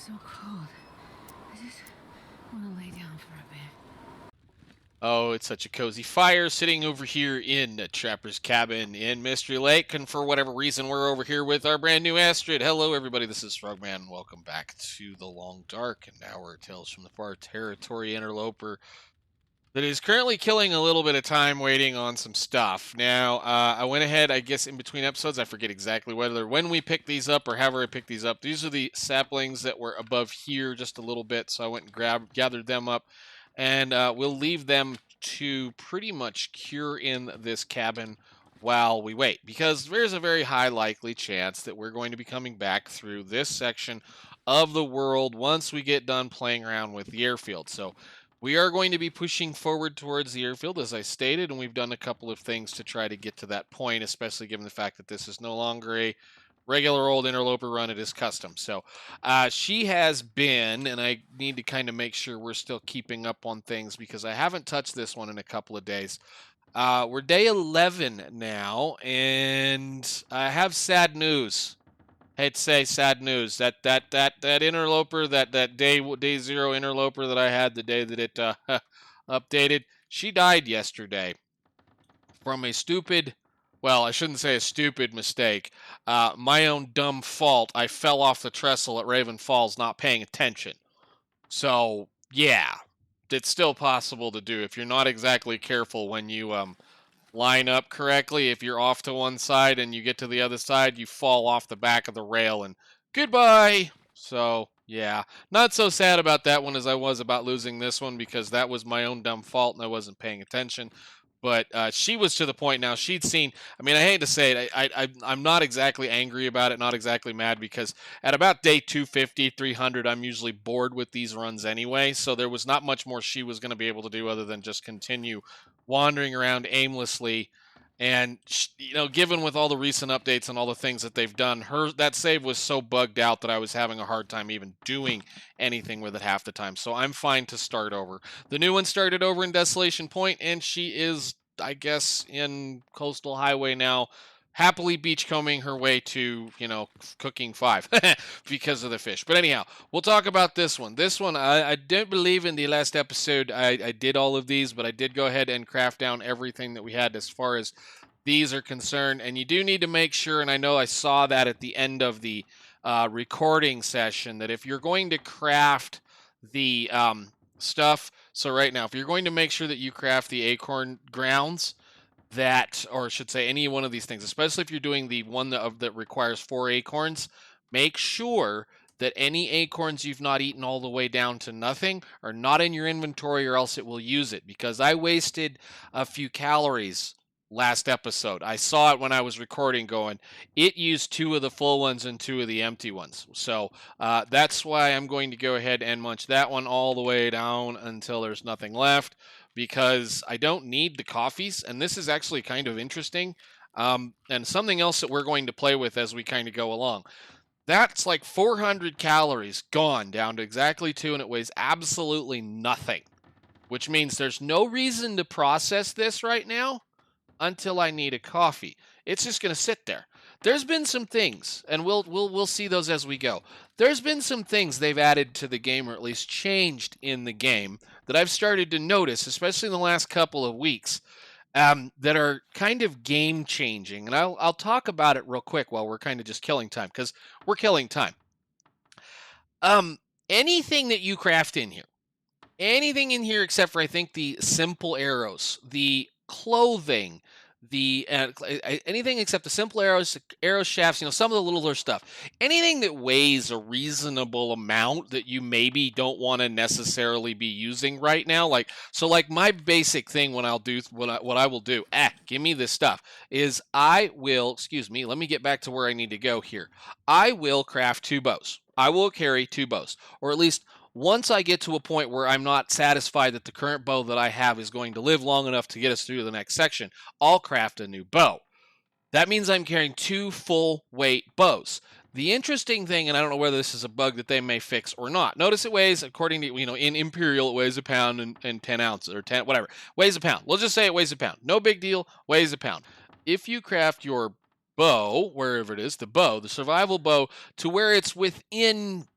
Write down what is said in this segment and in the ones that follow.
so cold. I just want to lay down for a bit. Oh, it's such a cozy fire sitting over here in the Trapper's Cabin in Mystery Lake. And for whatever reason, we're over here with our brand new Astrid. Hello, everybody. This is Frogman. Welcome back to the Long Dark and our Tales from the Far Territory interloper that is currently killing a little bit of time waiting on some stuff. Now, I went ahead, I guess, in between episodes. I forget exactly when we picked these up or however I picked these up. These are the saplings that were above here just a little bit, so I went and gathered them up. And we'll leave them to pretty much cure in this cabin while we wait, because there's a very high likely chance that we're going to be coming back through this section of the world once we get done playing around with the airfield. So we are going to be pushing forward towards the airfield, as I stated, and we've done a couple of things to try to get to that point, especially given the fact that this is no longer a regular old interloper run. It is custom. So she has been, and I need to kind of make sure we're still keeping up on things because I haven't touched this one in a couple of days. We're day 11 now, and I have sad news. I hate to say sad news. That interloper, that day zero interloper that I had the day that it updated, she died yesterday from a stupid, well, I shouldn't say a stupid mistake. My own dumb fault. I fell off the trestle at Raven Falls not paying attention. So, yeah, it's still possible to do if you're not exactly careful when you line up correctly. If you're off to one side and you get to the other side, you fall off the back of the rail and goodbye. So, yeah, not so sad about that one as I was about losing this one because that was my own dumb fault and I wasn't paying attention. But she was to the point now she'd seen. I mean, I hate to say it. I'm not exactly angry about it, not exactly mad, because at about day 250, 300, I'm usually bored with these runs anyway. So there was not much more she was going to be able to do other than just continue wandering around aimlessly. And, given with all the recent updates and all the things that they've done, that save was so bugged out that I was having a hard time even doing anything with it half the time. So I'm fine to start over. The new one started over in Desolation Point, and she is, I guess, in Coastal Highway now, happily beachcombing her way to, cooking 5 because of the fish. But anyhow, we'll talk about this one. This one, I don't believe in the last episode I did all of these, but I did go ahead and craft down everything that we had as far as these are concerned. And you do need to make sure, and I know I saw that at the end of the recording session, that if you're going to craft the stuff, so right now, if you're going to make sure that you craft the acorn grounds, that, or I should say any one of these things, especially if you're doing the one that requires 4 acorns, make sure that any acorns you've not eaten all the way down to nothing are not in your inventory, or else it will use it, because I wasted a few calories last episode. I saw it when I was recording going, it used 2 of the full ones and 2 of the empty ones. So that's why I'm going to go ahead and munch that one all the way down until there's nothing left, because I don't need the coffees. And this is actually kind of interesting. And something else that we're going to play with as we kind of go along. That's like 400 calories gone down to exactly 2, and it weighs absolutely nothing, which means there's no reason to process this right now until I need a coffee. It's just going to sit there. There's been some things, and we'll see those as we go. There's been some things they've added to the game, or at least changed in the game, that I've started to notice, especially in the last couple of weeks, that are kind of game changing. And I'll talk about it real quick while we're kind of just killing time, because we're killing time. Anything that you craft in here, anything in here except for, I think, the simple arrows, the clothing, the anything except the simple arrows, arrow shafts, some of the littler stuff, anything that weighs a reasonable amount that you maybe don't want to necessarily be using right now, like my basic thing when I'll do what I will do, give me this stuff, is I will, excuse me, let me get back to where I need to go here. I will craft 2 bows. I will carry 2 bows, or at least once I get to a point where I'm not satisfied that the current bow that I have is going to live long enough to get us through the next section, I'll craft a new bow. That means I'm carrying 2 full weight bows. The interesting thing, and I don't know whether this is a bug that they may fix or not. Notice it weighs, according to, in Imperial, it weighs 1 pound and 10 ounces, or 10, whatever. Weighs 1 pound. We'll just say it weighs 1 pound. No big deal. Weighs 1 pound. If you craft your bow, wherever it is, the bow, the survival bow, to where it's within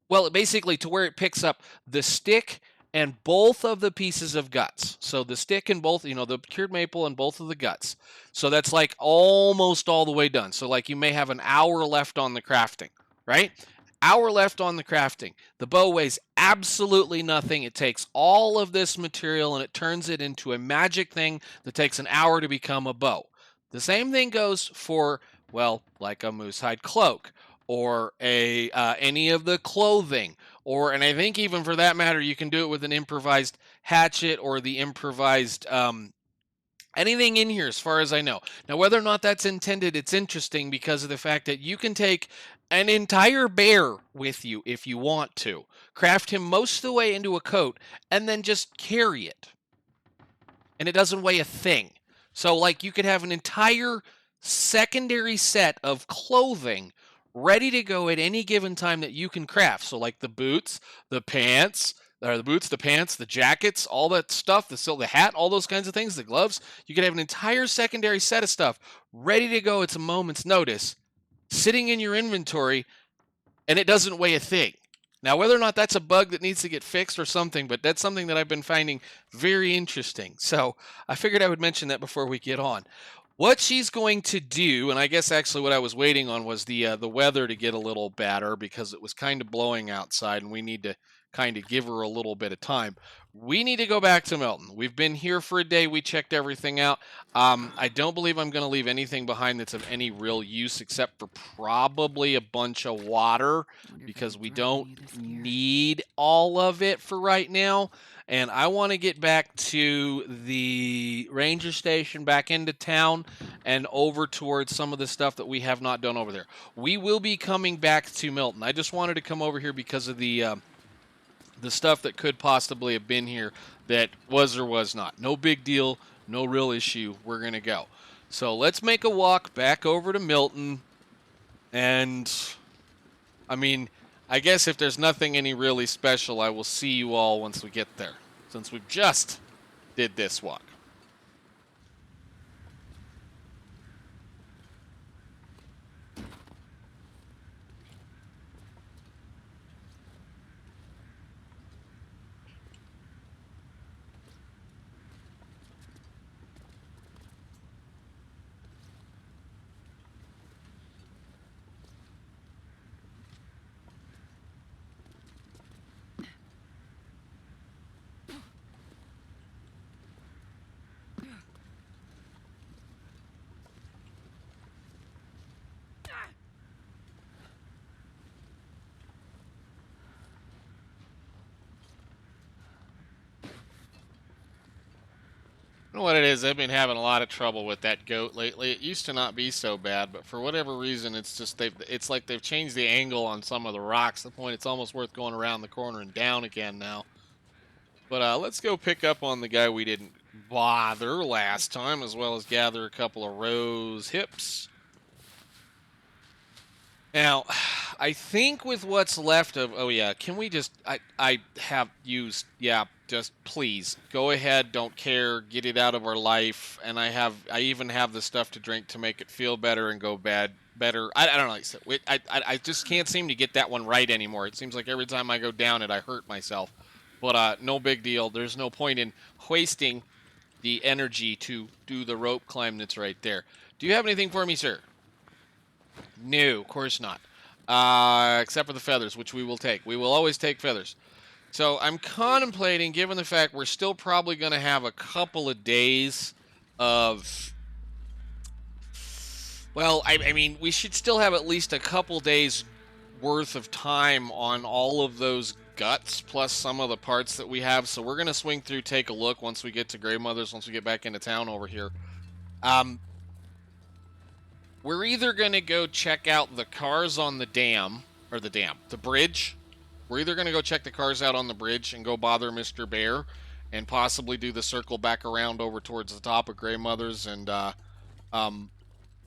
Well, basically to where it picks up the stick and both of the pieces of guts. So the stick and both, the cured maple and both of the guts. So that's like almost all the way done. So like you may have an hour left on the crafting, right? Hour left on the crafting. The bow weighs absolutely nothing. It takes all of this material and it turns it into a magic thing that takes an hour to become a bow. The same thing goes for, well, like a moose hide cloak or any of the clothing, and I think even for that matter, you can do it with an improvised hatchet or the improvised anything in here, as far as I know. Now, whether or not that's intended, it's interesting because of the fact that you can take an entire bear with you if you want to, craft him most of the way into a coat, and then just carry it, and it doesn't weigh a thing. So, like, you could have an entire secondary set of clothing ready to go at any given time that you can craft. So, like the boots, the pants, the jackets, all that stuff, the hat, all those kinds of things, the gloves. You could have an entire secondary set of stuff ready to go at a moment's notice, sitting in your inventory, and it doesn't weigh a thing. Now, whether or not that's a bug that needs to get fixed or something, but that's something that I've been finding very interesting. So I figured I would mention that before we get on. What she's going to do, and I guess actually what I was waiting on was the weather to get a little better because it was kind of blowing outside, and we need to kind of give her a little bit of time. We need to go back to Milton. We've been here for a day. We checked everything out. I don't believe I'm going to leave anything behind that's of any real use except for probably a bunch of water because we don't need all of it for right now. And I want to get back to the ranger station, back into town, and over towards some of the stuff that we have not done over there. We will be coming back to Milton. I just wanted to come over here because of the stuff that could possibly have been here that was or was not. No big deal, no real issue. We're going to go. So let's make a walk back over to Milton. And, I mean, I guess if there's nothing any really special, I will see you all once we get there, since we've just did this walk. You know what it is? I've been having a lot of trouble with that goat lately. It used to not be so bad, but for whatever reason, it's like they've changed the angle on some of the rocks to the point it's almost worth going around the corner and down again now. But let's go pick up on the guy we didn't bother last time, as well as gather a couple of rose hips. Now, I think with what's left of, oh yeah, can we just, I have used, yeah, just please, go ahead, don't care, get it out of our life, and I even have the stuff to drink to make it feel better and go better. I don't know, I just can't seem to get that one right anymore. It seems like every time I go down it, I hurt myself. But no big deal. There's no point in wasting the energy to do the rope climb that's right there. Do you have anything for me, sir? No, of course not. Except for the feathers, which we will take. We will always take feathers. So I'm contemplating, given the fact we're still probably going to have a couple of days of... Well, I mean, we should still have at least a couple days worth of time on all of those guts, plus some of the parts that we have. So we're going to swing through, take a look once we get to Grandmother's, once we get back into town over here. We're either going to go check out the cars on the bridge. We're either going to go check the cars out on the bridge and go bother Mr. Bear and possibly do the circle back around over towards the top of Grandmother's and,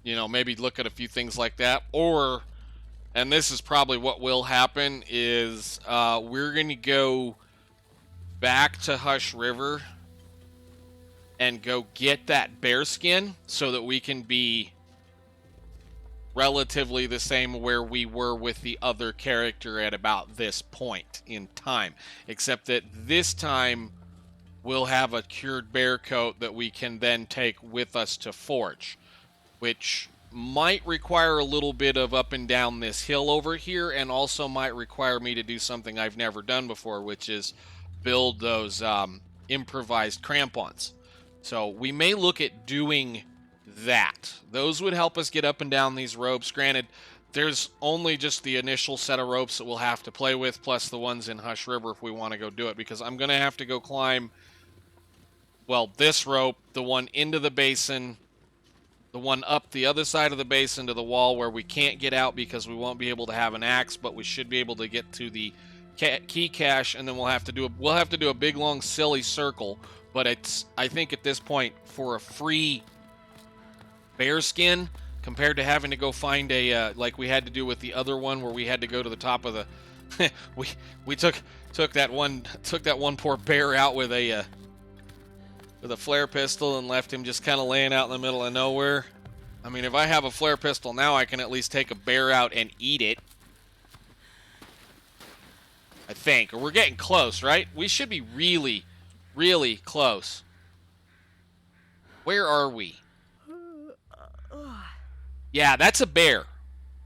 maybe look at a few things like that. Or, and this is probably what will happen, is we're going to go back to Hush River and go get that bear skin so that we can be relatively the same where we were with the other character at about this point in time, except that this time we'll have a cured bear coat that we can then take with us to forge, which might require a little bit of up and down this hill over here, and also might require me to do something I've never done before, which is build those improvised crampons. So we may look at doing that. Those would help us get up and down these ropes. Granted, there's only just the initial set of ropes that we'll have to play with, plus the ones in Hush River if we want to go do it, because I'm going to have to go climb, well, this rope, the one into the basin, the one up the other side of the basin to the wall where we can't get out because we won't be able to have an axe, but we should be able to get to the key cache, and then we'll have to do a big long silly circle. But it's, I think at this point, for a free bear skin, compared to having to go find a like we had to do with the other one where we had to go to the top of the we took that one poor bear out with a flare pistol and left him just kind of laying out in the middle of nowhere. I mean, if I have a flare pistol now, I can at least take a bear out and eat it. I think. Or we're getting close, right? We should be really, really close. Where are we? Yeah, that's a bear.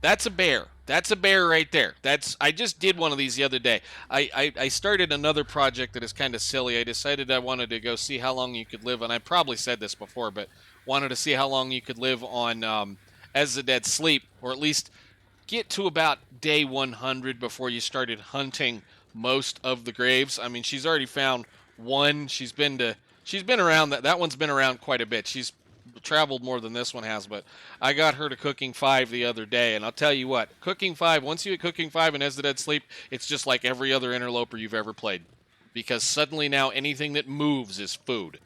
That's a bear. That's a bear right there. I just did one of these the other day. I started another project that is kind of silly. I decided I wanted to go see how long you could live, and I probably said this before, but wanted to see how long you could live on As the Dead Sleep, or at least get to about day 100 before you started hunting most of the graves. I mean, she's already found one. She's been around, that one's been around quite a bit. She's traveled more than this one has, but I got her to Cooking 5 the other day, and I'll tell you what, Cooking 5, once you hit Cooking 5 and As the Dead Sleep, it's just like every other interloper you've ever played, because suddenly now anything that moves is food.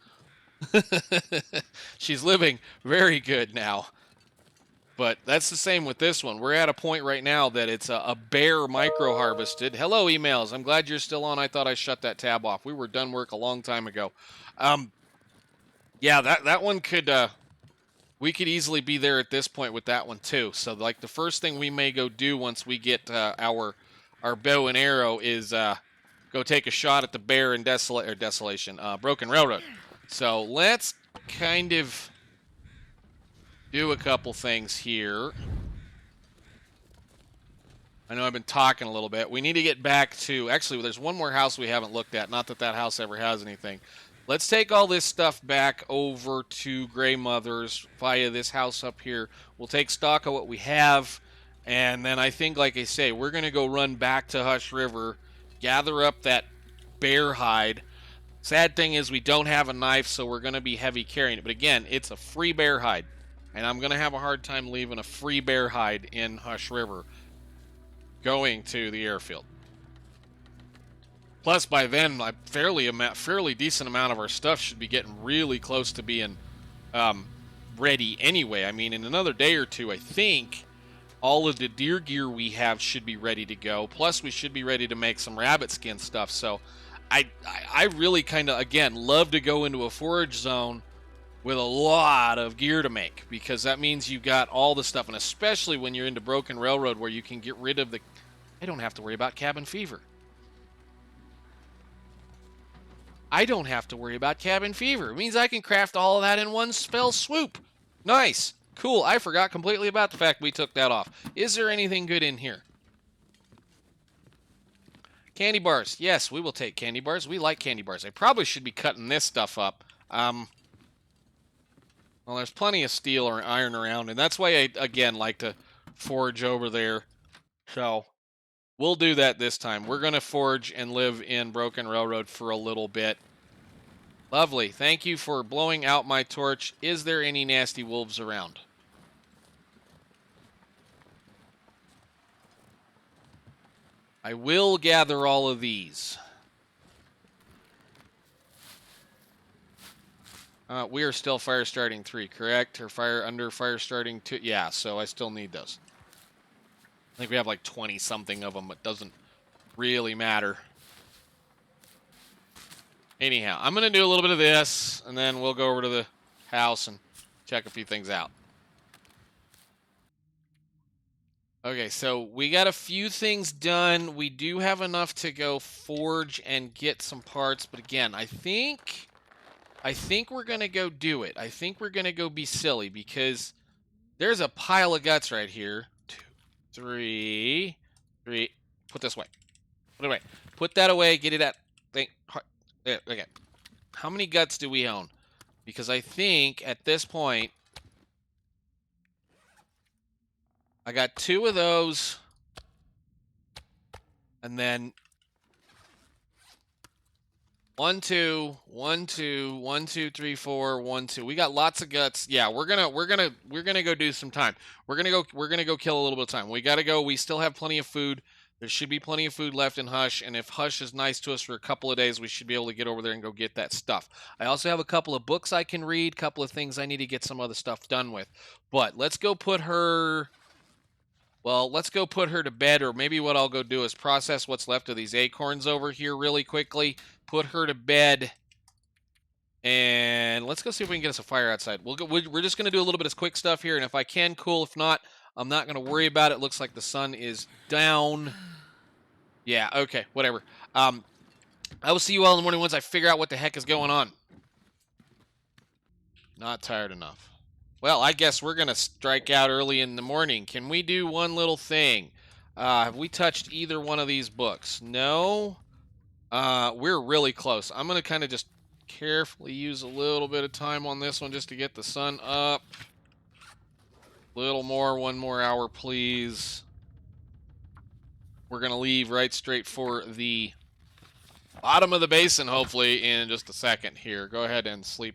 She's living very good now, but that's the same with this one. We're at a point right now that it's a bear micro harvested. Hello, emails. I'm glad you're still on. I thought I shut that tab off. We were done work a long time ago. Yeah, that one could, we could easily be there at this point with that one too. So like the first thing we may go do once we get our bow and arrow is go take a shot at the bear in Broken Railroad. So let's kind of do a couple things here. I know I've been talking a little bit. We need to get back to, actually, there's one more house we haven't looked at. Not that that house ever has anything. Let's take all this stuff back over to Grey Mother's via this house up here. We'll take stock of what we have, and then I think, like I say, we're going to go run back to Hush River, gather up that bear hide. Sad thing is we don't have a knife, so we're going to be heavy carrying it. But again, it's a free bear hide, and I'm going to have a hard time leaving a free bear hide in Hush River going to the airfield. Plus, by then, a fairly decent amount of our stuff should be getting really close to being ready anyway. I mean, in another day or two, I think all of the deer gear we have should be ready to go. Plus, we should be ready to make some rabbit skin stuff. So, I really kind of, again, love to go into a forage zone with a lot of gear to make, because that means you've got all the stuff, and especially when you're into Broken Railroad where you can get rid of the... I don't have to worry about cabin fever. I don't have to worry about cabin fever. It means I can craft all of that in one fell swoop. Nice. Cool. I forgot completely about the fact we took that off. Is there anything good in here? Candy bars. Yes, we will take candy bars. We like candy bars. I probably should be cutting this stuff up. Well, there's plenty of steel or iron around, and that's why I, again, like to forage over there. So we'll do that this time. We're going to forage and live in Broken Railroad for a little bit. Lovely. Thank you for blowing out my torch. Is there any nasty wolves around? I will gather all of these. We are still fire starting 3, correct? Or fire starting 2? Yeah, so I still need those. I think we have like 20-something of them, but doesn't really matter. Anyhow, I'm going to do a little bit of this, and then we'll go over to the house and check a few things out. Okay, so we got a few things done. We do have enough to go forge and get some parts, but again, I think we're gonna go do it. I think we're gonna go be silly because there's a pile of guts right here. 2, 3, 3. Put this away. Put it away. Put that away. Get it at thing. Okay. How many guts do we own? Because I think at this point I got 2 of those. And then 1, 2, 1, 2, 1, 2, 3, 4, 1, 2. We got lots of guts. Yeah, we're gonna go do some time. We're gonna go kill a little bit of time. We gotta go. We still have plenty of food. There should be plenty of food left in Hush, and if Hush is nice to us for a couple of days, we should be able to get over there and go get that stuff. I also have a couple of books I can read, couple of things I need to get some other stuff done with. But let's go put her. Well, let's go put her to bed, or maybe what I'll go do is process what's left of these acorns over here really quickly, put her to bed, and let's go see if we can get us a fire outside. We're just going to do a little bit of quick stuff here, and if I can, cool. If not, I'm not going to worry about it. Looks like the sun is down. Yeah, okay, whatever. I will see you all in the morning once I figure out what the heck is going on. Not tired enough. Well, I guess we're going to strike out early in the morning. Can we do one little thing? Have we touched either one of these books? No. We're really close. I'm going to kind of just carefully use a little bit of time on this one just to get the sun up. Little more, 1 more hour, please. We're going to leave right straight for the bottom of the basin, hopefully, in just a second here. Go ahead and sleep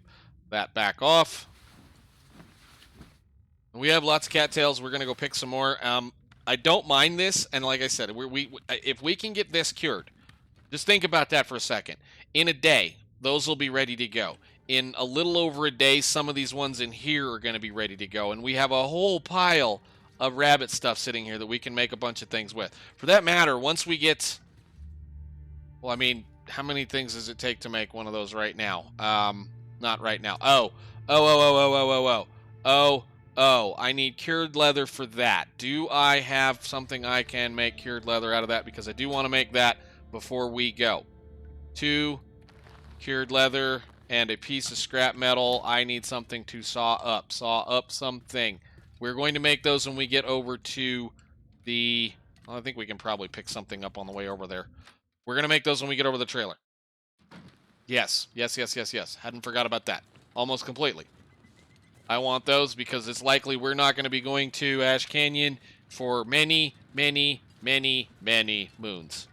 that back off. We have lots of cattails. We're going to go pick some more. I don't mind this, and like I said, if we can get this cured, just think about that for a second. In a day, those will be ready to go. In a little over a day, some of these ones in here are going to be ready to go, and we have a whole pile of rabbit stuff sitting here that we can make a bunch of things with. For that matter, once we get... Well, I mean, how many things does it take to make one of those right now? Not right now. Oh, I need cured leather for that. Do I have something I can make cured leather out of that? Because I do want to make that before we go. 2 cured leather and a piece of scrap metal. I need something to saw up. Saw up something. We're going to make those when we get over to the... Well, I think we can probably pick something up on the way over there. We're going to make those when we get over the trailer. Yes. Hadn't forgot about that. Almost completely. I want those because it's likely we're not going to be going to Ash Canyon for many, many, many, many moons.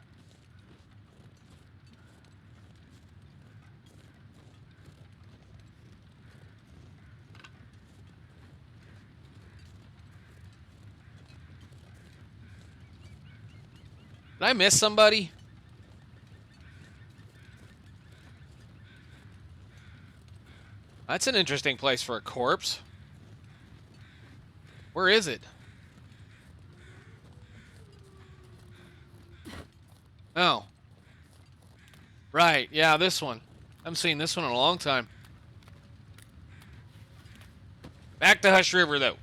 Did I miss somebody? That's an interesting place for a corpse. Where is it? Oh. Right, yeah, this one. I haven't seen this one in a long time. Back to Hush River, though.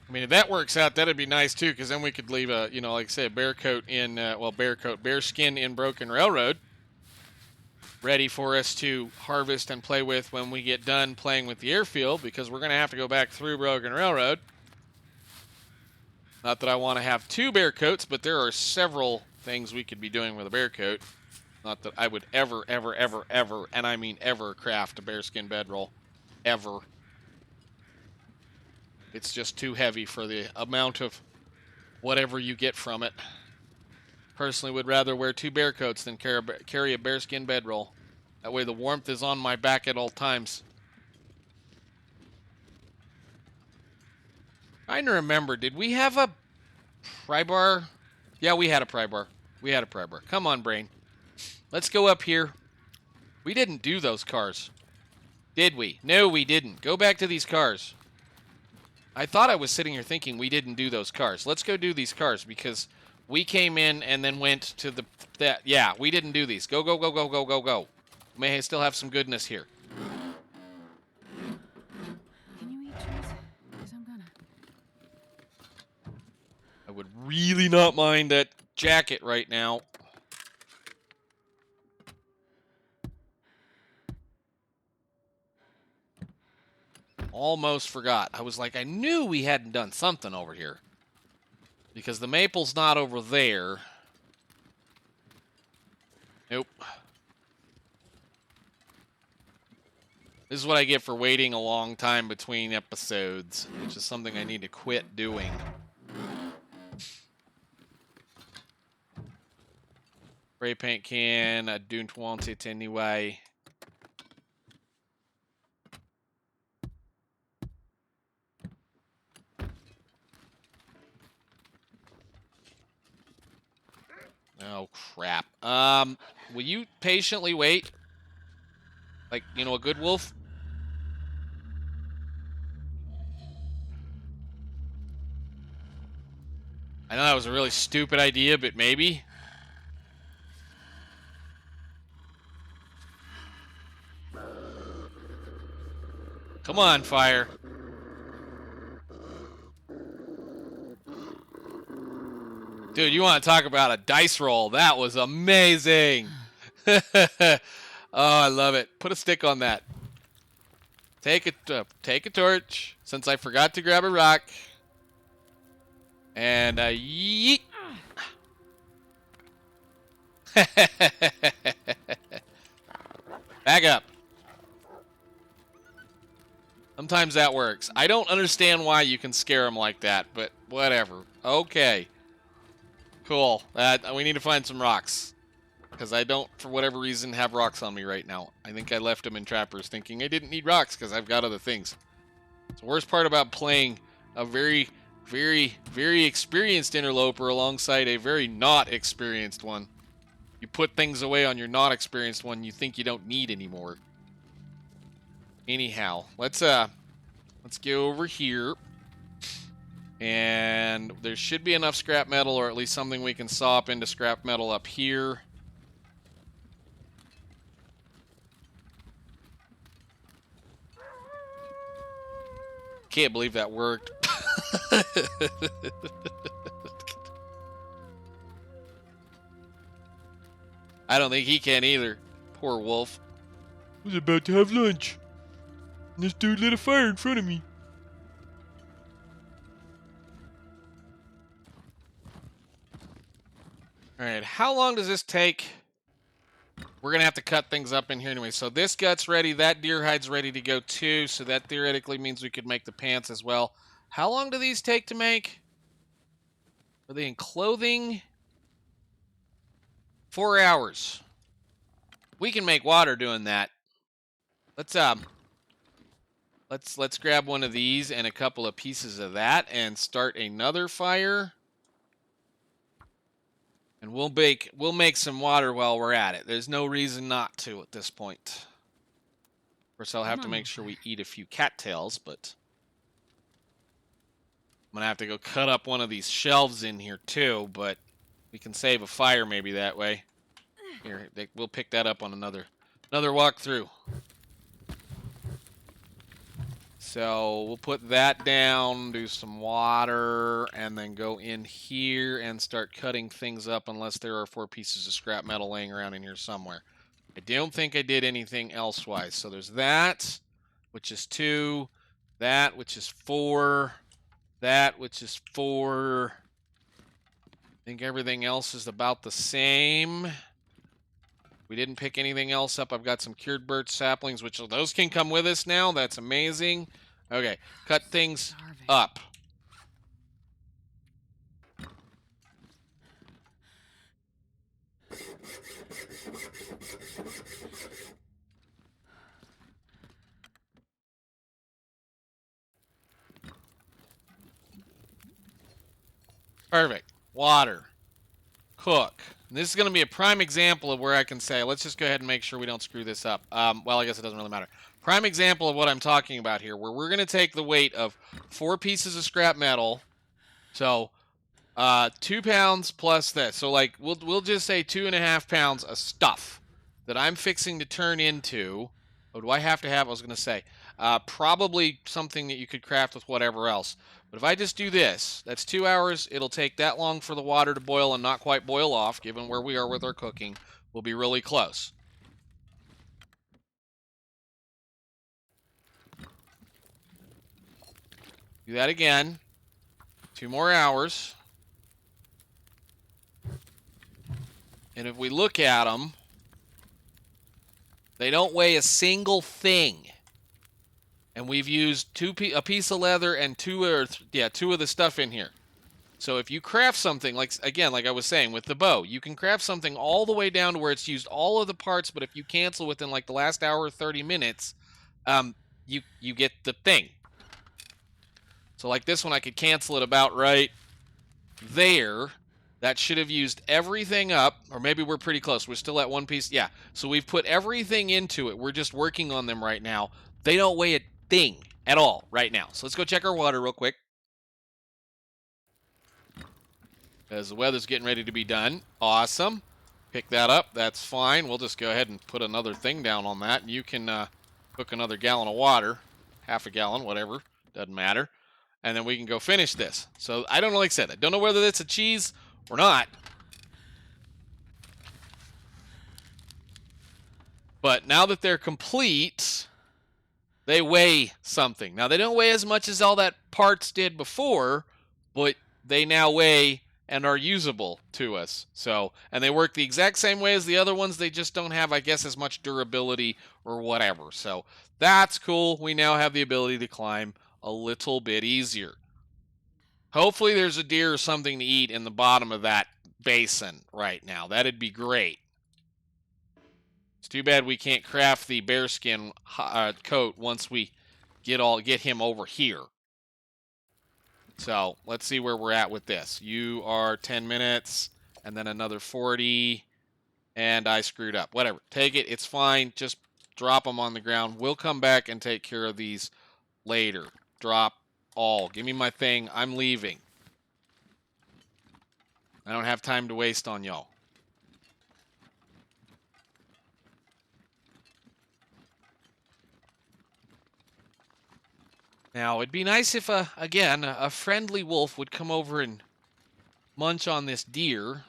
I mean, if that works out, that'd be nice, too, because then we could leave a, you know, like I say, a bear coat in, bear skin in Broken Railroad, ready for us to harvest and play with when we get done playing with the airfield, because we're going to have to go back through Broken Railroad. Not that I want to have 2 bear coats, but there are several things we could be doing with a bear coat. Not that I would ever, and I mean ever, craft a bearskin bedroll. Ever. It's just too heavy for the amount of whatever you get from it. Personally would rather wear 2 bear coats than carry a bearskin bedroll. That way the warmth is on my back at all times. Trying to remember, did we have a pry bar? Yeah, we had a pry bar. Come on, brain. Let's go up here. We didn't do those cars. Did we? No, we didn't. Go back to these cars. I thought I was sitting here thinking we didn't do those cars. Let's go do these cars because We came in and then went to that. Yeah, we didn't do these. Go, go, go, go, go, go, go. May still have some goodness here. Can you eat trees? Because I'm gonna. I would really not mind that jacket right now. Almost forgot. I was like, I knew we hadn't done something over here. Because the maple's not over there. Nope. This is what I get for waiting a long time between episodes, which is something I need to quit doing. Spray paint can, I don't want it anyway. Oh, crap. Will you patiently wait? Like, you know, a good wolf? I know that was a really stupid idea, but maybe. Come on, fire. Dude, you want to talk about a dice roll? That was amazing. Oh, I love it. Put a stick on that. Take a torch, since I forgot to grab a rock. And yeet. Back up. Sometimes that works. I don't understand why you can scare them like that, but whatever. Okay. Cool. We need to find some rocks. Because I don't, for whatever reason, have rocks on me right now. I think I left them in trappers thinking I didn't need rocks because I've got other things. It's the worst part about playing a very, very, very experienced interloper alongside a very not experienced one. You put things away on your not experienced one you think you don't need anymore. Anyhow, let's go over here. And there should be enough scrap metal, or at least something we can saw up into scrap metal up here. Can't believe that worked. I don't think he can either. Poor wolf. I was about to have lunch. And this dude lit a fire in front of me. Alright, how long does this take? We're going to have to cut things up in here anyway. So this gut's ready. That deer hide's ready to go too. So that theoretically means we could make the pants as well. How long do these take to make? Are they in clothing? 4 hours. We can make water doing that. Let's grab one of these and a couple of pieces of that and start another fire. And we'll make some water while we're at it. There's no reason not to at this point. Of course, I'll have to make sure we eat a few cattails, but I'm going to have to go cut up one of these shelves in here too, but we can save a fire maybe that way. Here, we'll pick that up on another walkthrough. So we'll put that down, do some water, and then go in here and start cutting things up unless there are 4 pieces of scrap metal laying around in here somewhere. I don't think I did anything elsewise. So there's that, which is 2, that, which is 4, that, which is 4. I think everything else is about the same. We didn't pick anything else up. I've got some cured birch saplings, which those can come with us now. That's amazing. Okay, cut things up. Perfect. Water. Cook. And this is going to be a prime example of where I can say, let's just go ahead and make sure we don't screw this up. Well, I guess it doesn't really matter. Prime example of what I'm talking about here, where we're going to take the weight of 4 pieces of scrap metal. So, 2 pounds plus this. So like we'll just say 2.5 pounds of stuff that I'm fixing to turn into. What do I have to have? I was gonna say probably something that you could craft with whatever else. But if I just do this, that's 2 hours. It'll take that long for the water to boil and not quite boil off, given where we are with our cooking. We'll be really close. Do that again. 2 more hours. And if we look at them, they don't weigh a single thing. And we've used a piece of leather and two of the stuff in here. So if you craft something, like I was saying with the bow, you can craft something all the way down to where it's used all of the parts, but if you cancel within like the last hour or 30 minutes, you get the thing. So like this one, I could cancel it about right there. That should have used everything up, or maybe we're pretty close. We're still at one piece. Yeah, so we've put everything into it. We're just working on them right now. They don't weigh a thing at all right now. So let's go check our water real quick. As the weather's getting ready to be done. Awesome. Pick that up. That's fine. We'll just go ahead and put another thing down on that. And you can cook another gallon of water. Half a gallon, whatever. Doesn't matter. And then we can go finish this. So I don't know, like I said, I don't know whether it's a cheese or not. But now that they're complete, they weigh something. Now, they don't weigh as much as all that parts did before, but they now weigh and are usable to us. So, and they work the exact same way as the other ones. They just don't have, I guess, as much durability or whatever. So that's cool. We now have the ability to climb a little bit easier. Hopefully there's a deer or something to eat in the bottom of that basin right now. That'd be great. It's too bad we can't craft the bearskin coat once we get him over here. So let's see where we're at with this. You are 10 minutes, and then another 40, and I screwed up. Whatever. Take it. It's fine. Just drop them on the ground. We'll come back and take care of these later. Drop all. Give me my thing. I'm leaving. I don't have time to waste on y'all. Now, it'd be nice if, again, a friendly wolf would come over and munch on this deer.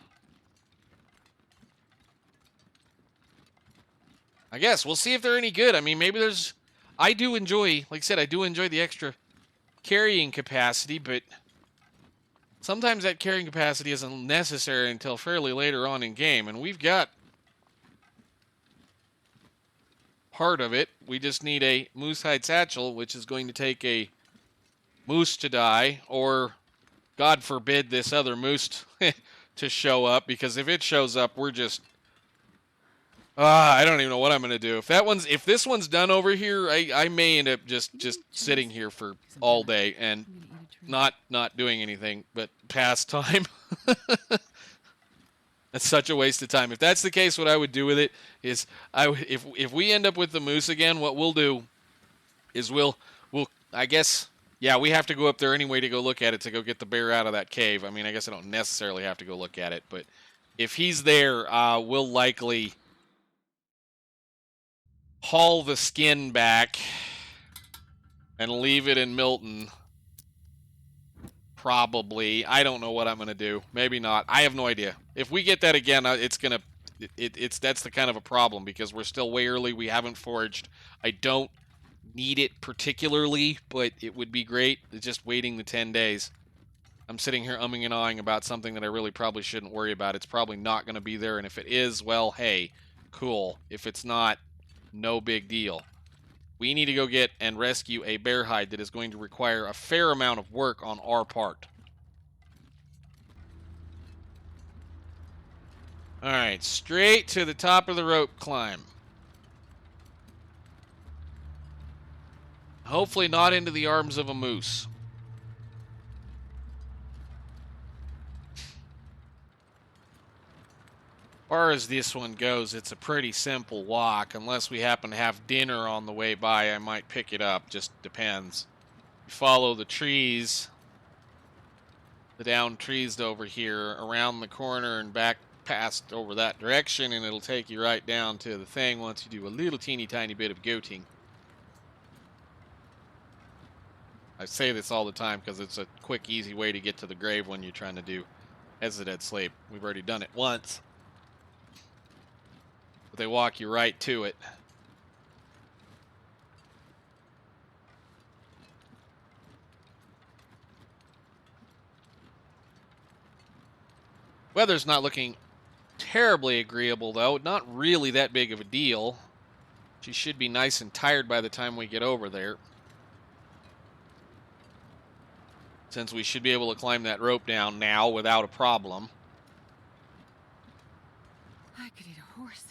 I guess. We'll see if they're any good. I mean, maybe there's... I do enjoy, like I said, I do enjoy the extra carrying capacity, but sometimes that carrying capacity isn't necessary until fairly later on in game, and we've got part of it. We just need a moose hide satchel, which is going to take a moose to die, or God forbid this other moose to show up, because if it shows up, we're just I don't even know what I'm going to do. If this one's done over here, I may end up just sitting here for all day and not doing anything but pass time. That's such a waste of time. If that's the case, what I would do with it is if we end up with the moose again, what we'll do is we'll I guess, yeah, we have to go up there anyway to go look at it, to go get the bear out of that cave. I mean, I guess I don't necessarily have to go look at it, but if he's there, we'll likely haul the skin back and leave it in Milton. Probably. I don't know what I'm going to do. Maybe not. I have no idea. If we get that again, it's going to... that's the kind of a problem, because we're still way early. We haven't foraged. I don't need it particularly, but it would be great. It's just waiting the 10 days. I'm sitting here umming and ahhing about something that I really probably shouldn't worry about. It's probably not going to be there, and if it is, well, hey, cool. If it's not, no big deal. We need to go get and rescue a bear hide that is going to require a fair amount of work on our part. Alright, straight to the top of the rope climb. Hopefully not into the arms of a moose. As far as this one goes, it's a pretty simple walk. Unless we happen to have dinner on the way by, I might pick it up. Just depends. You follow the trees. the downed trees over here, around the corner and back past over that direction, and it'll take you right down to the thing once you do a little teeny tiny bit of goating. I say this all the time because it's a quick, easy way to get to the grave when you're trying to do As the Dead Sleep. We've already done it once. But they walk you right to it. Weather's not looking terribly agreeable, though. Not really that big of a deal. She should be nice and tired by the time we get over there, since we should be able to climb that rope down now without a problem. I could eat a horse.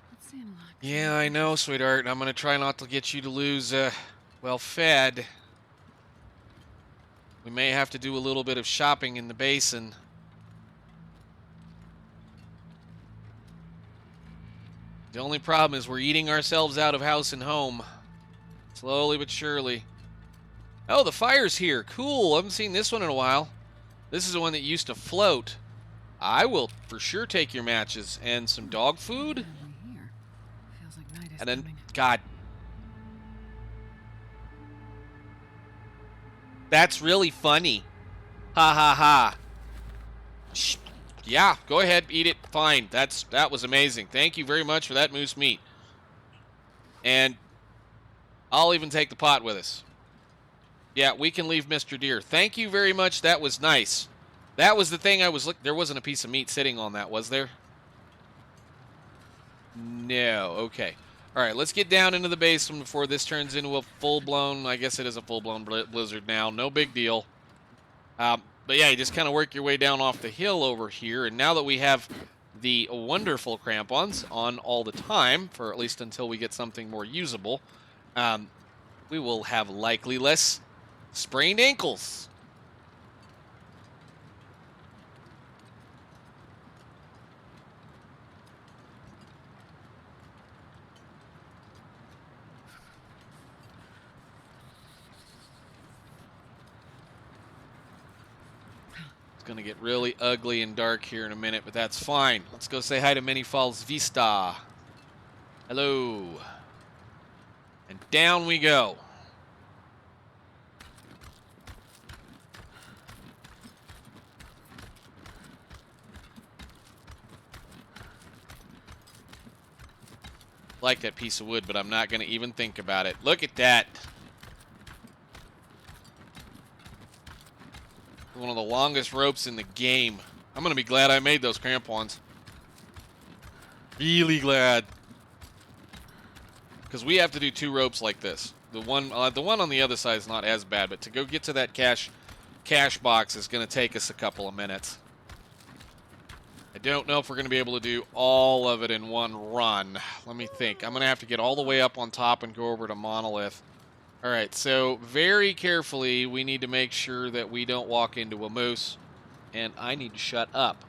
Let's see. Yeah, I know, sweetheart. I'm going to try not to get you to lose, well, fed. We may have to do a little bit of shopping in the basin. The only problem is we're eating ourselves out of house and home. Slowly but surely. Oh, the fire's here. Cool. I haven't seen this one in a while. This is the one that used to float. I will for sure take your matches and some dog food. Feels like night is And then, coming. God. That's really funny. Ha ha ha. Shh. Yeah, go ahead, eat it. Fine. That was amazing. Thank you very much for that moose meat. And I'll even take the pot with us. Yeah, we can leave Mr. Deer. Thank you very much. That was nice. That was the thing I was looking. There wasn't a piece of meat sitting on that, was there? No. Okay. All right, let's get down into the basement before this turns into a full-blown, I guess it is a full-blown blizzard now. No big deal. But yeah, you just kind of work your way down off the hill over here. And now that we have the wonderful crampons on all the time, for at least until we get something more usable, we will have likely less sprained ankles. It's going to get really ugly and dark here in a minute, but that's fine. Let's go say hi to Many Falls Vista. Hello. And down we go. Like that piece of wood, but I'm not going to even think about it. Look at that. One of the longest ropes in the game. I'm going to be glad I made those crampons. Really glad. Because we have to do 2 ropes like this. The one on the other side is not as bad, but to go get to that cash box is going to take us a couple of minutes. I don't know if we're going to be able to do all of it in one run. Let me think. I'm going to have to get all the way up on top and go over to Monolith. All right, so very carefully, we need to make sure that we don't walk into a moose, and I need to shut up.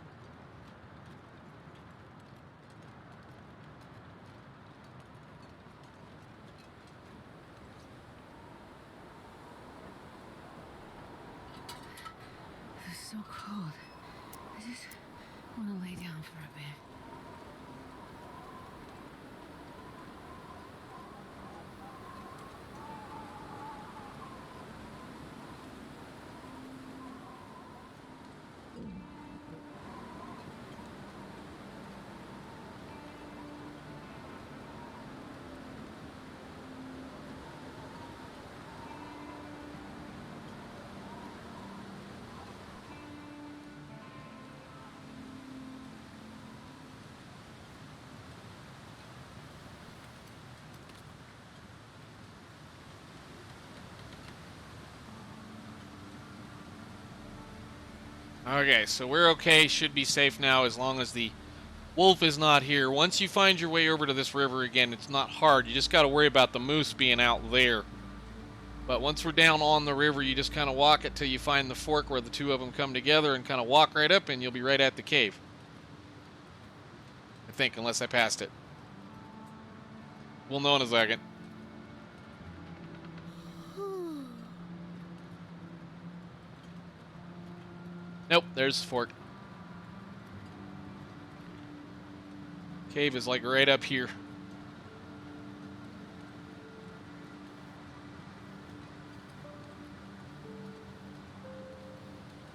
It's so cold. I just want to lay down for a bit. Okay, so we're okay. Should be safe now as long as the wolf is not here. Once you find your way over to this river again, it's not hard. You just got to worry about the moose being out there. But once we're down on the river, you just kind of walk it till you find the fork where the 2 of them come together and kind of walk right up and you'll be right at the cave. I think, unless I passed it. We'll know in a second. Nope, there's the fork. Cave is like right up here.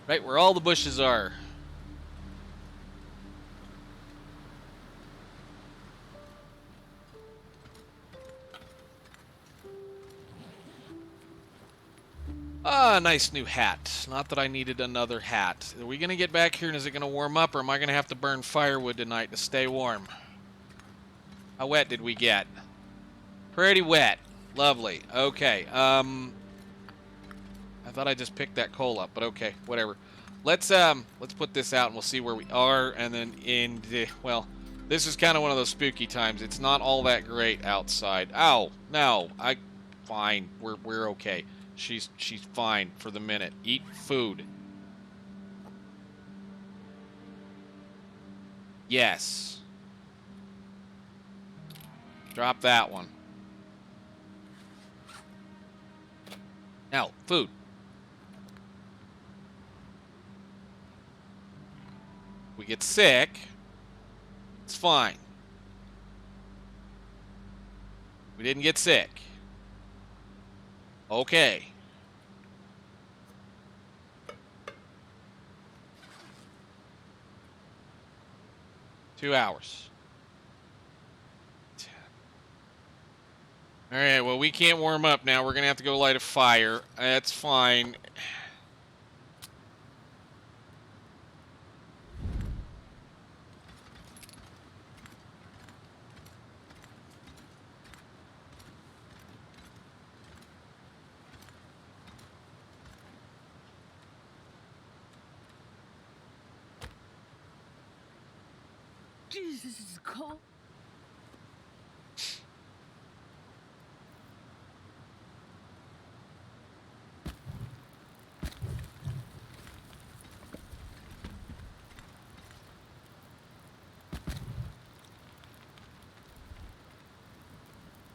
Right where all the bushes are. Ah, nice new hat. Not that I needed another hat. Are we going to get back here and is it going to warm up, or am I going to have to burn firewood tonight to stay warm? How wet did we get? Pretty wet. Lovely. Okay. I thought I just picked that coal up, but okay, whatever. Let's put this out and we'll see where we are, and then well, this is kind of one of those spooky times. It's not all that great outside. Ow. No. Fine. We're okay. She's fine for the minute. Eat food. Yes. Drop that one. Now, food. We get sick. It's fine. We didn't get sick. Okay. Two hours. All right, well, we can't warm up now. We're going to have to go light a fire. That's fine. Jeez, this is cold.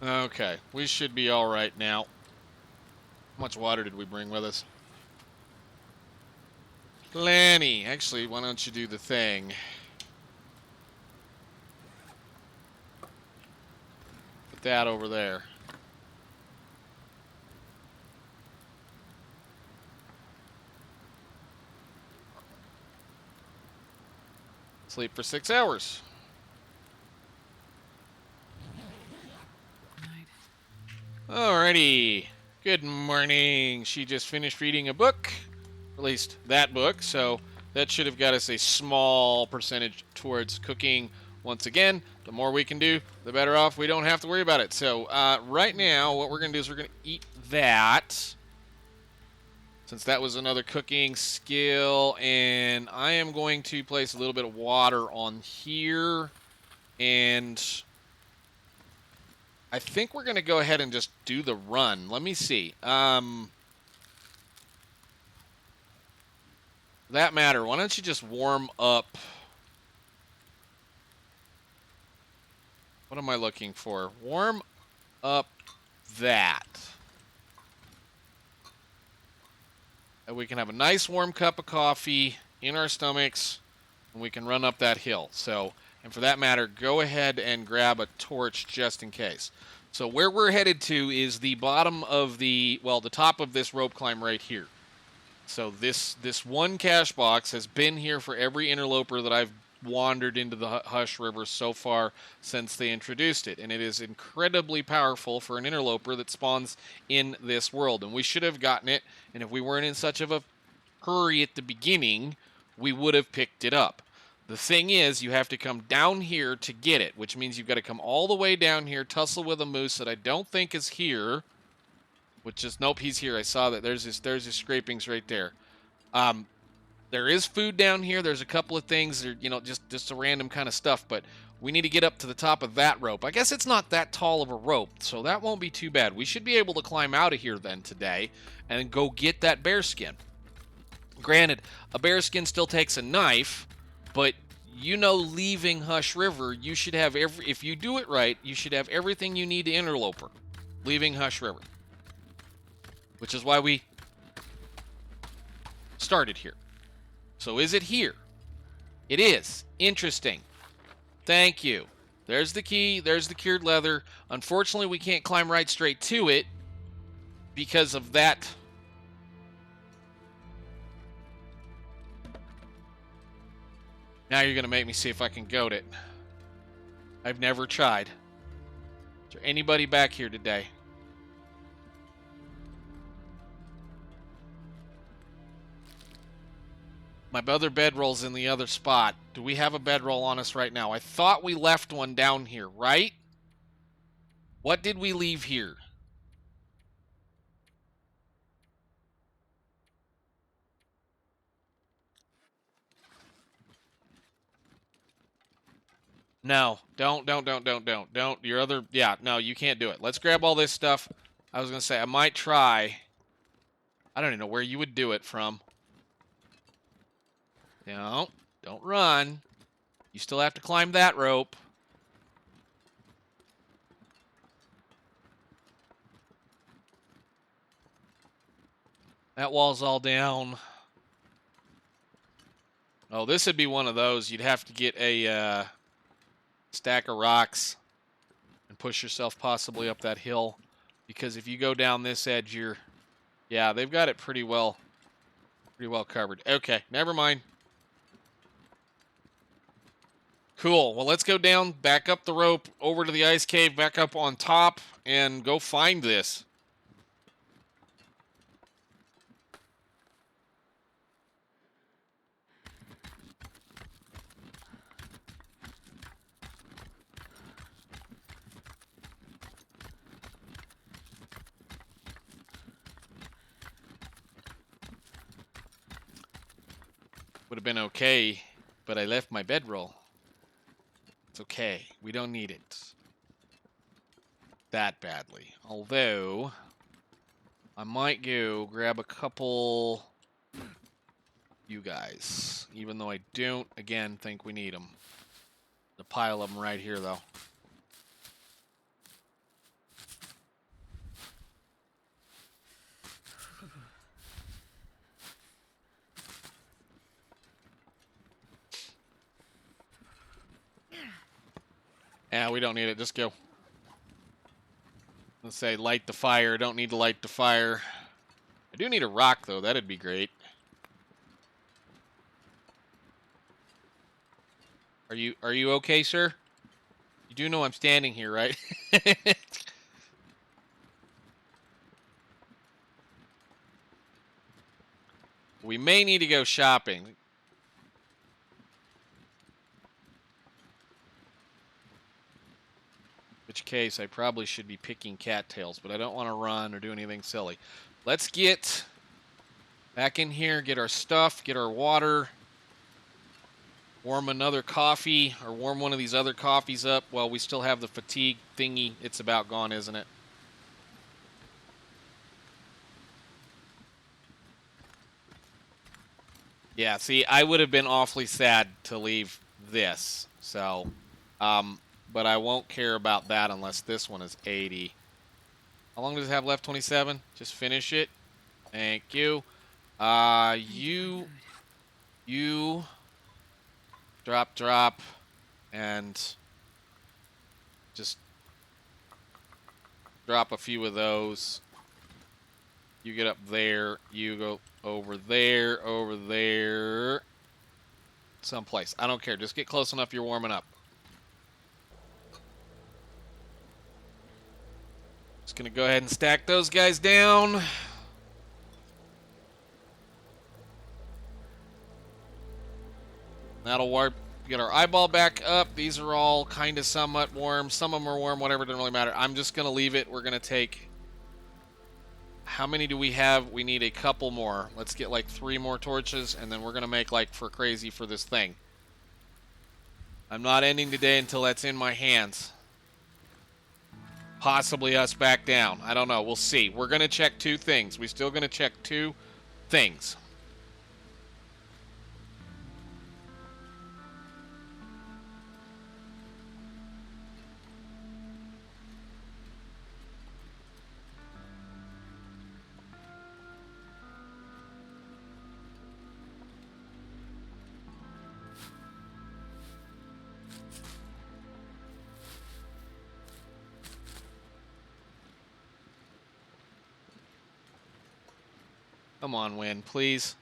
Okay, we should be all right now. How much water did we bring with us? Lanny, actually, why don't you do the thing? Put that over there. Sleep for 6 hours. Alrighty. Good morning. She just finished reading a book. At least that book. So that should have got us a small percentage towards cooking. Once again, the more we can do, the better off. We don't have to worry about it. So right now, what we're going to do is we're going to eat that. Since that was another cooking skill. And I am going to place a little bit of water on here. And I think we're going to go ahead and just do the run. Let me see. That matter. Why don't you just warm up? What am I looking for? Warm up that. And we can have a nice warm cup of coffee in our stomachs, and we can run up that hill. So, and for that matter, go ahead and grab a torch just in case. So where we're headed to is the bottom of the top of this rope climb right here. So this one cache box has been here for every interloper that I've wandered into the Hush River so far since they introduced it. And it is incredibly powerful for an interloper that spawns in this world. And we should have gotten it, and if we weren't in such of a hurry at the beginning, we would have picked it up. The thing is, you have to come down here to get it, which means you've got to come all the way down here, tussle with a moose that I don't think is here. Which is, nope, he's here. I saw that. There's his scrapings right there. There is food down here. There's a couple of things, just a random kind of stuff, but we need to get up to the top of that rope. I guess it's not that tall of a rope, so that won't be too bad. We should be able to climb out of here then today and go get that bear skin. Granted, a bear skin still takes a knife, but leaving Hush River, you should have if you do it right, you should have everything you need to interloper leaving Hush River. Which is why we started here. So is it here? It is. Interesting. Thank you. There's the key. There's the cured leather. Unfortunately, we can't climb right straight to it because of that. Now you're going to make me see if I can goat it. I've never tried. Is there anybody back here today? My other bedroll's in the other spot. Do we have a bedroll on us right now? I thought we left one down here, right? What did we leave here? No, don't. Your other, yeah, no, you can't do it. Let's grab all this stuff. I was going to say, I might try. I don't even know where you would do it from. No, don't run. You still have to climb that rope. That wall's all down. Oh, this would be one of those. You'd have to get a stack of rocks and push yourself possibly up that hill. Because if you go down this edge, you're... Yeah, they've got it pretty well covered. Okay, never mind. Cool. Well, let's go down, back up the rope, over to the ice cave, back up on top, and go find this. Would have been okay, but I left my bedroll. It's okay. We don't need it that badly. Although, I might go grab a couple you guys. Even though I don't, again, think we need them. A pile of them right here, though. Yeah, we don't need it. Just go. Let's say light the fire. Don't need to light the fire. I do need a rock, though. That'd be great. Are you okay, sir? You do know I'm standing here, right? We may need to go shopping. Which case, I probably should be picking cattails, but I don't want to run or do anything silly. Let's get back in here, get our stuff, get our water, warm another coffee, or warm one of these other coffees up while we still have the fatigue thingy. It's about gone, isn't it? Yeah, see, I would have been awfully sad to leave this, so... but I won't care about that unless this one is 80. How long does it have left? 27? Just finish it. Thank you. You drop, and just drop a few of those. You get up there. You go over there. Someplace. I don't care. Just get close enough you're warming up. Just going to go ahead and stack those guys down. That'll warp. Get our eyeball back up. These are all kind of somewhat warm. Some of them are warm, whatever, doesn't really matter. I'm just going to leave it. We're going to take... How many do we have? We need a couple more. Let's get like 3 more torches, and then we're going to make like for crazy for this thing. I'm not ending today until that's in my hands. Possibly us back down. I don't know. We'll see. We're going to check 2 things. We're still going to check 2 things. Come on, wind, please.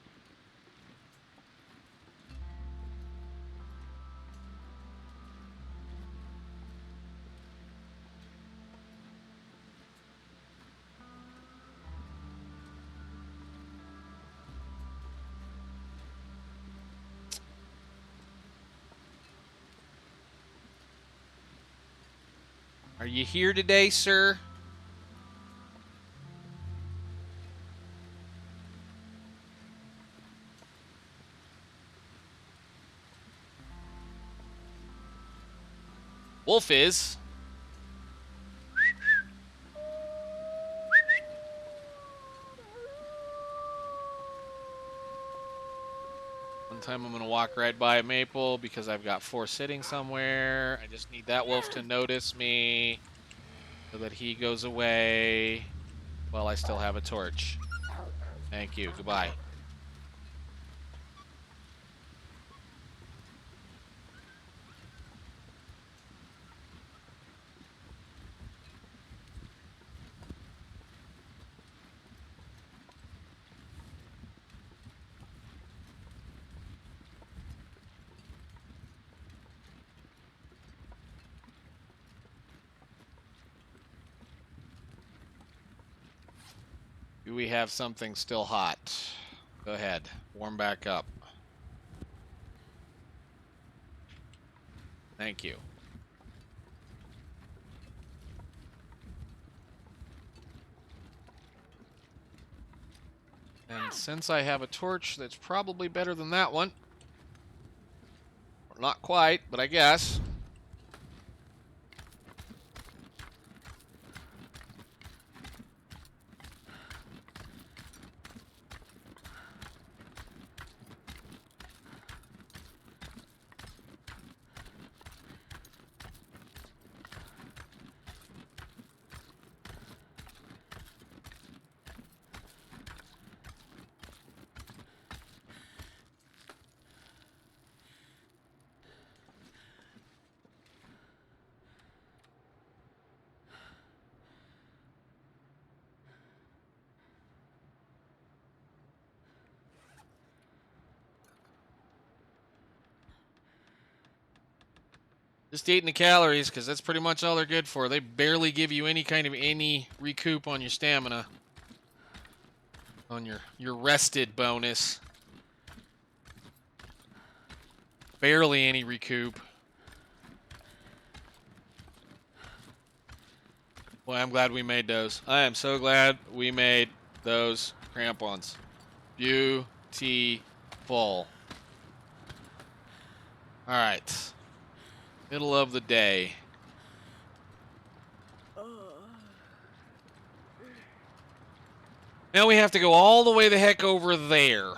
Are you here today, sir? Wolf is. One time I'm going to walk right by Maple because I've got 4 sitting somewhere. I just need that wolf to notice me so that he goes away while I still have a torch. Thank you. Goodbye. Do we have something still hot? Go ahead. Warm back up. Thank you. And since I have a torch that's probably better than that one, or not quite, but I guess. Just eating the calories, because that's pretty much all they're good for. They barely give you any kind of recoup on your stamina. On your rested bonus. Barely any recoup. Boy, I'm glad we made those. I am so glad we made those crampons. Beautiful. Alright. Middle of the day. Now we have to go all the way the heck over there.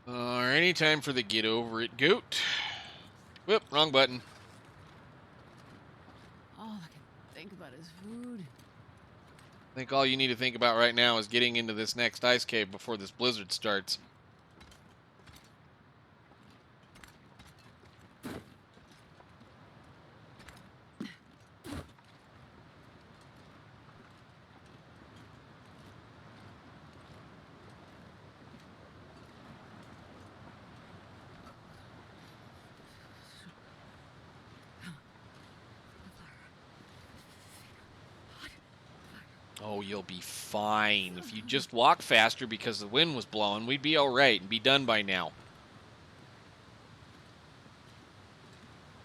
Any time for the get over it goat. Whoop, wrong button. All I can think about is food. I think all you need to think about right now is getting into this next ice cave before this blizzard starts. Oh, you'll be fine. If you just walk faster because the wind was blowing, we'd be all right and be done by now.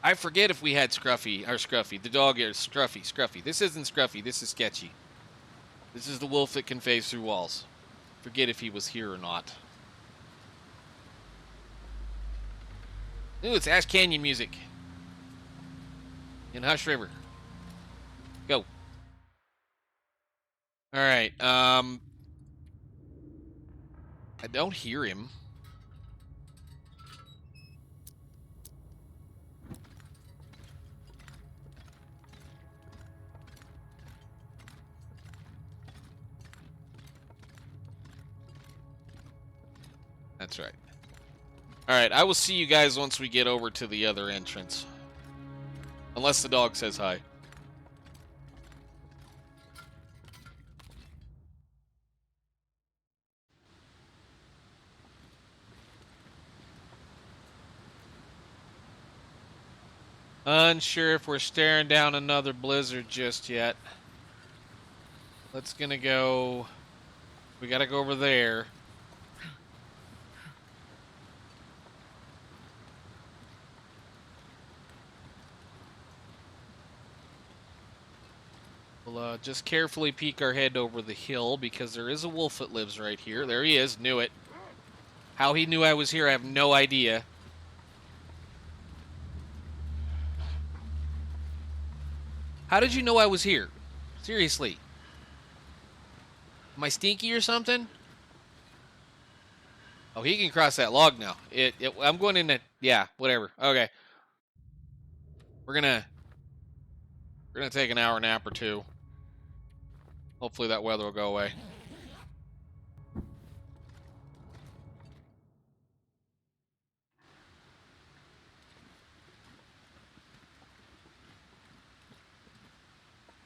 I forget if we had Scruffy. The dog is Scruffy. This isn't Scruffy. This is Sketchy. This is the wolf that can phase through walls. Forget if he was here or not. Ooh, it's Ash Canyon music. In Hush River. Go. All right. I don't hear him. That's right. All right, I will see you guys once we get over to the other entrance. Unless the dog says hi. Unsure if we're staring down another blizzard just yet. Let's gonna go. We gotta go over there. We'll just carefully peek our head over the hill because there is a wolf that lives right here. There he is. Knew it. How he knew I was here, I have no idea. How did you know I was here? Seriously. Am I stinky or something? Oh, he can cross that log now. I'm going in it. Yeah, whatever. Okay. We're gonna take an hour nap or two. Hopefully that weather will go away.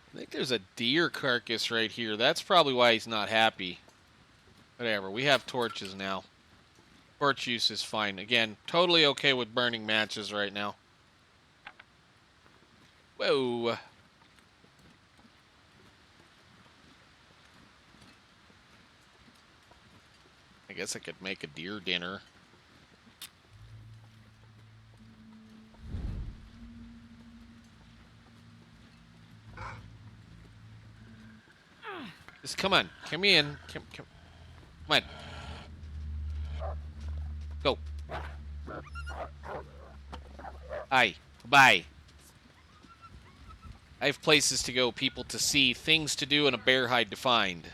I think there's a deer carcass right here. That's probably why he's not happy. Whatever. We have torches now. Torch use is fine. Again, totally okay with burning matches right now. Whoa. I guess I could make a deer dinner. Just come on. Come in. Come on. Go. Hi. Bye. I have places to go, people to see, things to do, and a bear hide to find.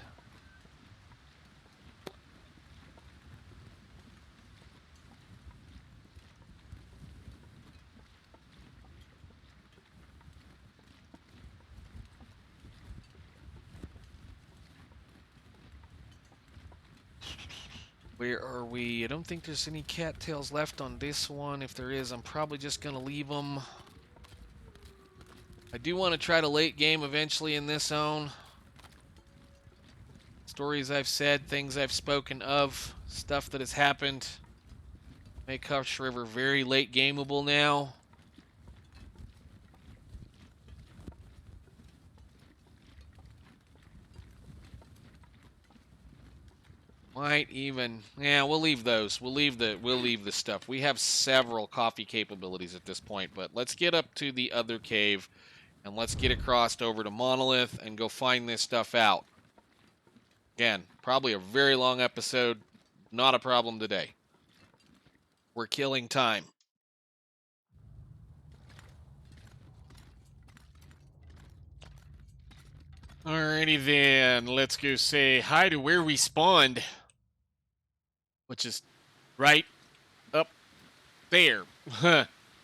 Where are we? I don't think there's any cattails left on this one. If there is, I'm probably just going to leave them. I do want to try to late game eventually in this zone. Stories I've said, things I've spoken of, stuff that has happened. Make Hush River very late gameable now. Might even, yeah, we'll leave those. We'll leave the stuff. We have several coffee capabilities at this point, but let's get up to the other cave and let's get across over to Monolith and go find this stuff out. Again, probably a very long episode. Not a problem today. We're killing time. Alrighty then, let's go say hi to where we spawned, which is right up there.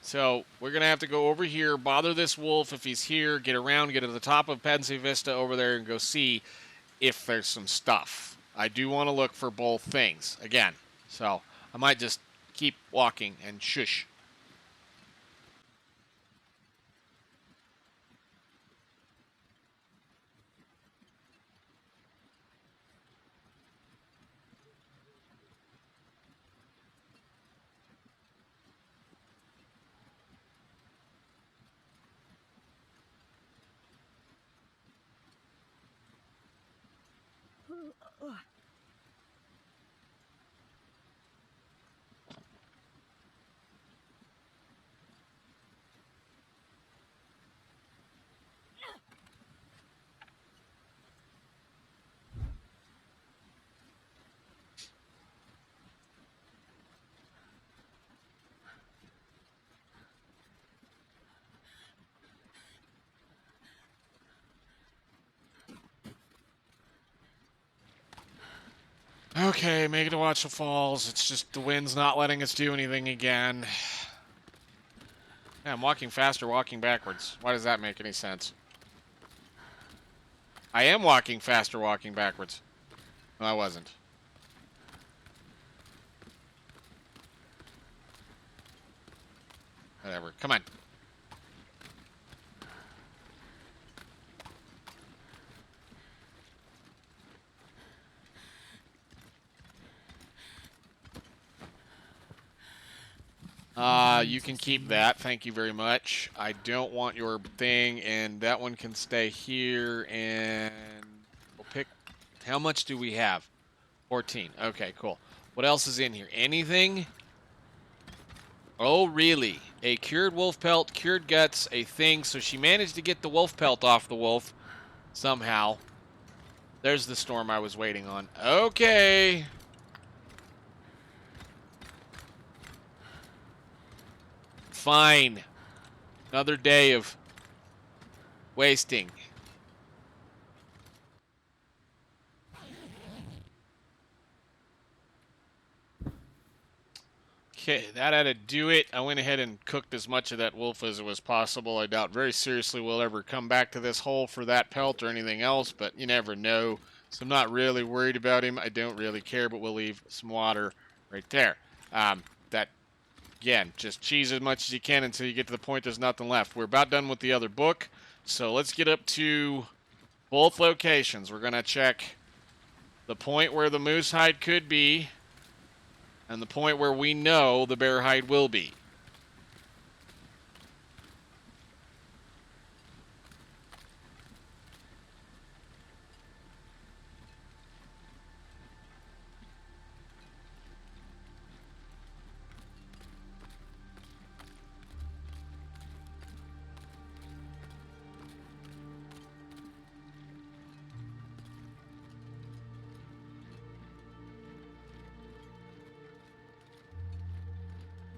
So we're going to have to go over here, bother this wolf if he's here, get around, get to the top of Pense Vista over there and go see if there's some stuff. I do want to look for both things, again. So I might just keep walking and shush. Okay, make it to watch the falls. It's just the wind's not letting us do anything again. Yeah, I'm walking faster, walking backwards. Why does that make any sense? I am walking faster, walking backwards. No, I wasn't. Whatever. Come on. You can keep that. Thank you very much. I don't want your thing, and that one can stay here, and we'll pick... How much do we have? 14. Okay, cool. What else is in here? Anything? Oh, really? A cured wolf pelt, cured guts, a thing. So she managed to get the wolf pelt off the wolf somehow. There's the storm I was waiting on. Okay. Fine. Another day of wasting. Okay, that had to do it. I went ahead and cooked as much of that wolf as it was possible. I doubt very seriously we'll ever come back to this hole for that pelt or anything else, but you never know. So I'm not really worried about him. I don't really care, but we'll leave some water right there. That, again, just cheese as much as you can until you get to the point there's nothing left. We're about done with the other book, so let's get up to both locations. We're going to check the point where the moose hide could be, and the point where we know the bear hide will be.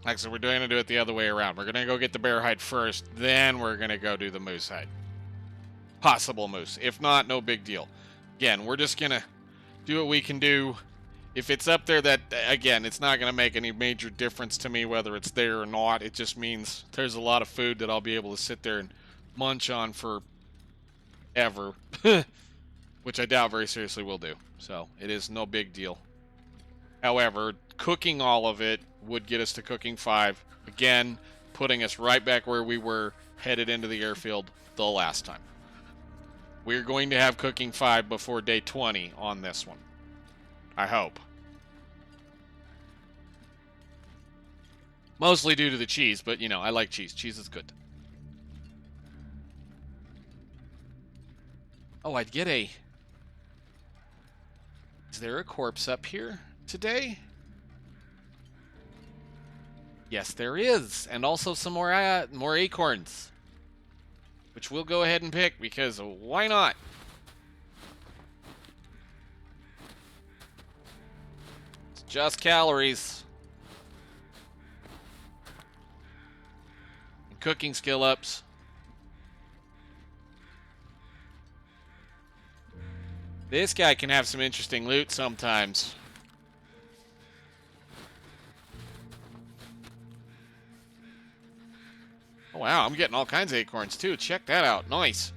Actually, we're going to do it the other way around. We're going to go get the bear hide first, then we're going to go do the moose hide. Possible moose. If not, no big deal. Again, we're just going to do what we can do. If it's up there, that, again, it's not going to make any major difference to me whether it's there or not. It just means there's a lot of food that I'll be able to sit there and munch on for ever. Which I doubt very seriously will do. So, it is no big deal. However, cooking all of it would get us to cooking 5. Again, putting us right back where we were headed into the airfield the last time. We're going to have cooking 5 before day 20 on this one. I hope. Mostly due to the cheese, but, you know, I like cheese. Cheese is good. Oh, I'd get a... Is there a corpse up here today? Yes, there is. And also some more acorns. Which we'll go ahead and pick, because why not? It's just calories. And cooking skill ups. This guy can have some interesting loot sometimes. Oh, wow, I'm getting all kinds of acorns, too. Check that out. Nice.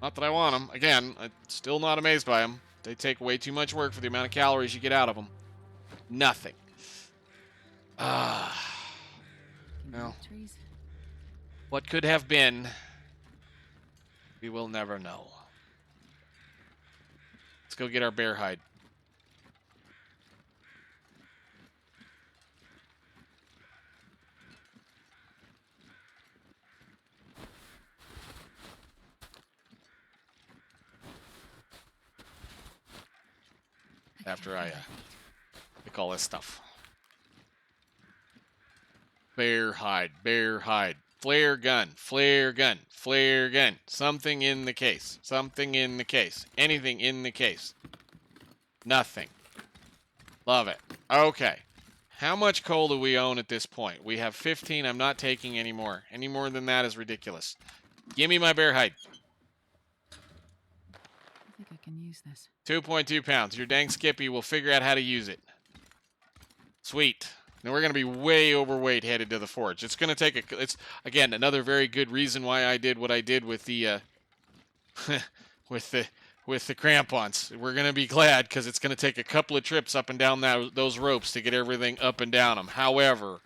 Not that I want them. Again, I'm still not amazed by them. They take way too much work for the amount of calories you get out of them. Nothing. Well, what could have been, we will never know. Let's go get our bear hide. After I pick all this stuff. Bear hide, bear hide. Flare gun, flare gun, flare gun. Something in the case. Something in the case. Anything in the case. Nothing. Love it. Okay. How much coal do we own at this point? We have 15. I'm not taking any more. Any more than that is ridiculous. Give me my bear hide. I think I can use this. 2.2 pounds. Your dang Skippy will figure out how to use it. Sweet. Now we're going to be way overweight headed to the forge. It's going to take a... It's, again, another very good reason why I did what I did with the... with the crampons. We're going to be glad because it's going to take a couple of trips up and down those ropes to get everything up and down them. However,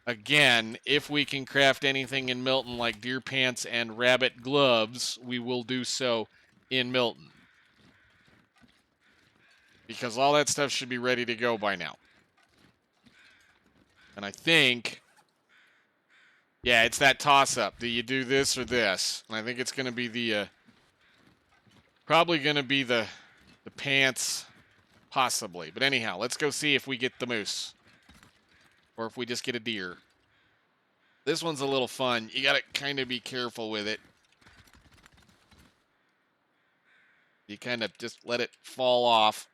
again, if we can craft anything in Milton like deer pants and rabbit gloves, we will do so in Milton. Because all that stuff should be ready to go by now. And I think, yeah, it's that toss-up. Do you do this or this? And I think it's going to be the, probably going to be the pants, possibly. But anyhow, let's go see if we get the moose. Or if we just get a deer. This one's a little fun. You got to kind of be careful with it. You kind of just let it fall off.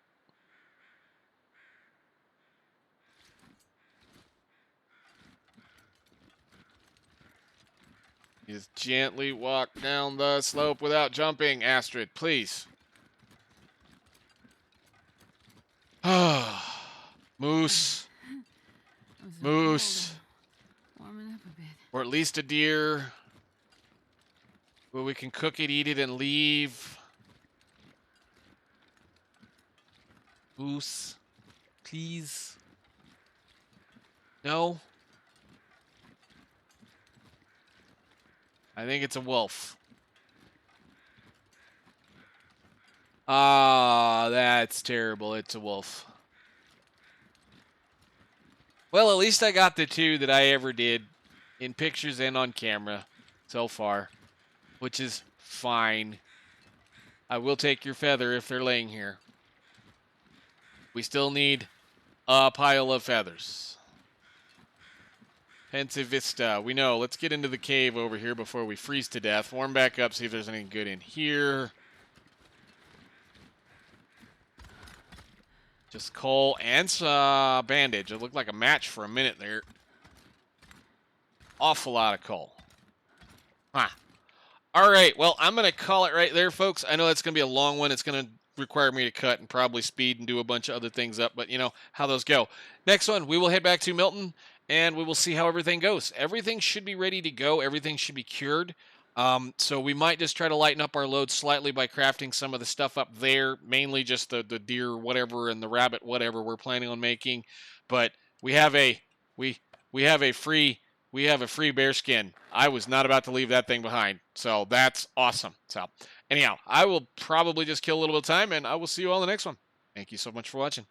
Just gently walk down the slope without jumping, Astrid, please. Moose. Moose. Warming up a bit. Or at least a deer. Where we can cook it, eat it, and leave. Moose. Please. No. I think it's a wolf. Ah, that's terrible. It's a wolf. Well, at least I got the two that I ever did in pictures and on camera so far, which is fine. I will take your feather if they're laying here. We still need a pile of feathers. Pensive Vista. We know. Let's get into the cave over here before we freeze to death. Warm back up, see if there's anything good in here. Just coal and bandage. It looked like a match for a minute there. Awful lot of coal. Huh. All right. Well, I'm going to call it right there, folks. I know that's going to be a long one. It's going to require me to cut and probably speed and do a bunch of other things up, but you know how those go. Next one, we will head back to Milton, and we will see how everything goes. Everything should be ready to go. Everything should be cured. So we might just try to lighten up our load slightly by crafting some of the stuff up there, mainly just the deer whatever and the rabbit whatever we're planning on making. But we have a free bear skin. I was not about to leave that thing behind. So that's awesome. So anyhow, I will probably just kill a little bit of time, and I will see you all in the next one. Thank you so much for watching.